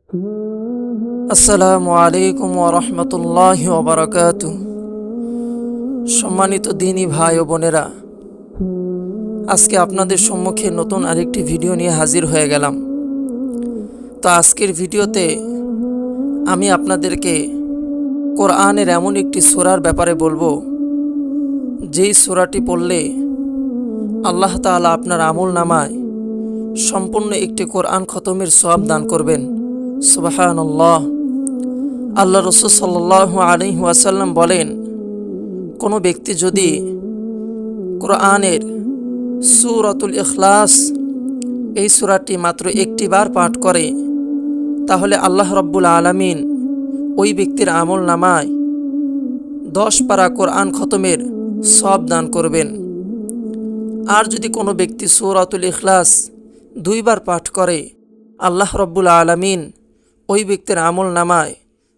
আসসালামু আলাইকুম ওয়া রাহমাতুল্লাহি ওয়া বারাকাতুহু। সম্মানিত দিনী ভাই ও বোনেরা, আজকে আপনাদের সম্মুখে নতুন আরেকটি ভিডিও নিয়ে হাজির হয়ে গেলাম। তো আজকের ভিডিওতে আমি আপনাদেরকে কোরআনের এমন একটি সূরার ব্যাপারে বলবো, যেই সূরাটি পড়লে আল্লাহ তাআলা আপনার আমলনামায় সম্পূর্ণ একটি কোরআন খতমের সওয়াব দান করবেন। সুবহানাল্লাহ। আল্লাহ রাসূল সাল্লাল্লাহু আলাইহি ওয়াসাল্লাম বলেন, কোনো ব্যক্তি যদি কোরআনের সূরাতুল ইখলাস এই সূরাটি মাত্র একটি বার পাঠ করে, তাহলে আল্লাহ রাব্বুল আলামিন ওই ব্যক্তির আমলনামায় 10 পারা কোরআন খতমের সওয়াব দান করবেন। আর যদি কোনো ব্যক্তি সূরাতুল ইখলাস 2 বার পাঠ করে, আল্লাহ রাব্বুল আলামিন ওই ব্যক্তির আমলনামায়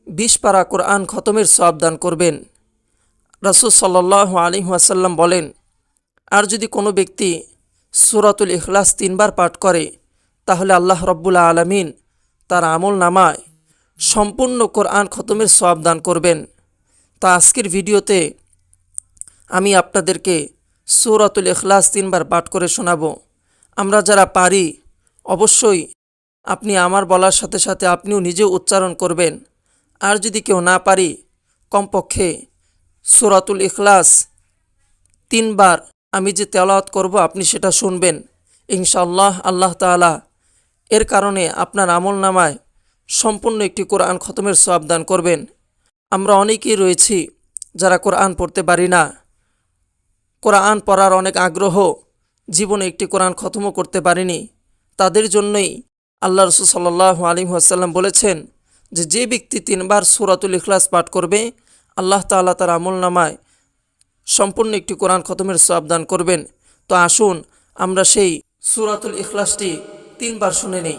20 পারা কোরআন খতমের সওয়াব দান করবেন। রাসূল সাল্লাল্লাহু আলাইহি ওয়াসাল্লাম বলেন, আর যদি কোনো ব্যক্তি সূরাতুল ইখলাস 3 বার পাঠ করে, তাহলে আল্লাহ রাব্বুল আলামিন তার আমলনামায় সম্পূর্ণ কোরআন খতমের সওয়াব দান করবেন। তা আজকের ভিডিওতে আমি আপনাদেরকে সূরাতুল ইখলাস 3 বার পাঠ করে শোনাবো। আমরা যারা পারি অবশ্যই আপনি আমার বলার সাথে সাথে আপনিও নিজেও উচ্চারণ করবেন। আর যদি কেউ না পারি, কমপক্ষে সূরাতুল ইখলাস 3 বার আমি যে তেলাওয়াত করব আপনি সেটা শুনবেন। ইনশাআল্লাহ আল্লাহ তাআলা এর কারণে আপনার আমলনামায় সম্পূর্ণ একটি কোরআন খতমের সওয়াব দান করবেন। আমরা অনেকেই রয়েছি যারা কোরআন পড়তে পারি না, কোরআন পড়ার অনেক আগ্রহ, জীবনে একটি কোরআন খতমও করতে পারিনি। তাদের জন্যই আল্লাহ রাসূল সাল্লাল্লাহু আলাইহি ওয়াসাল্লাম বলেছেন যে ব্যক্তি 3 বার সূরাতুল ইখলাস পাঠ করবে, আল্লাহ তাআলা তার আমলনামায় সম্পূর্ণ একটি কোরআন খতমের সওয়াব দান করবেন। তো আসুন আমরা সেই সূরাতুল ইখলাসটি 3 বার শুনে নেই।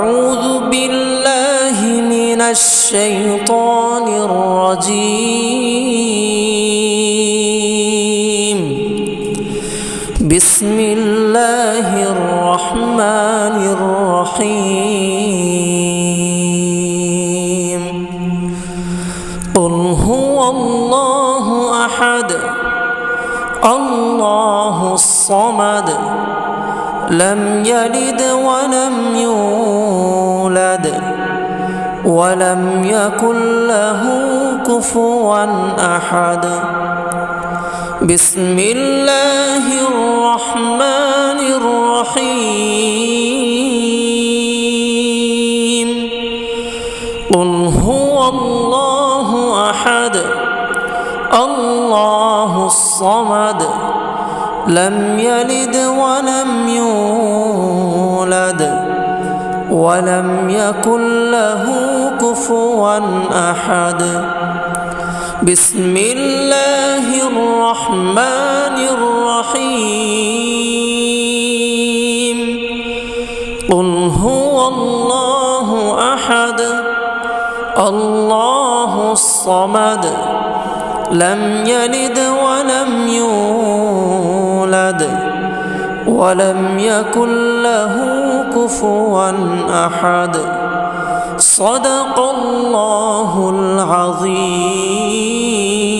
আউযু বিল্লাহি মিনাশ শাইতানির রাজীম। বিসমিল্লাহির রহমানির রহিম। কুল হুয়াল্লাহু আহাদ, আল্লাহুস সামাদ, লাম ইয়ালিদ ওয়া লাম ইউলাদ ওয়া লাম ইয়াকুল লাহু কুফুয়ান আহাদ। বিসমিল্লাহির রহমানির রহিম। কুল হুয়াল্লাহু আহাদ, আল্লাহুস সামাদ, লাম ইয়ালিদ ওয়া লাম ইউলাদ ওয়া লাম ইয়াকুল লাহু কুফুয়ান আহাদ। বিসমিল্লাহির রহমানির রহিম। কুল হুয়াল্লাহু আহাদ, আল্লাহুস সামাদ, লাম ইয়ালিদ ওয়া লাম ইউলাদ ওয়া লাম ইয়াকুল লাহু কুফুয়ান আহাদ। সাদাকাল্লাহুল আযীম।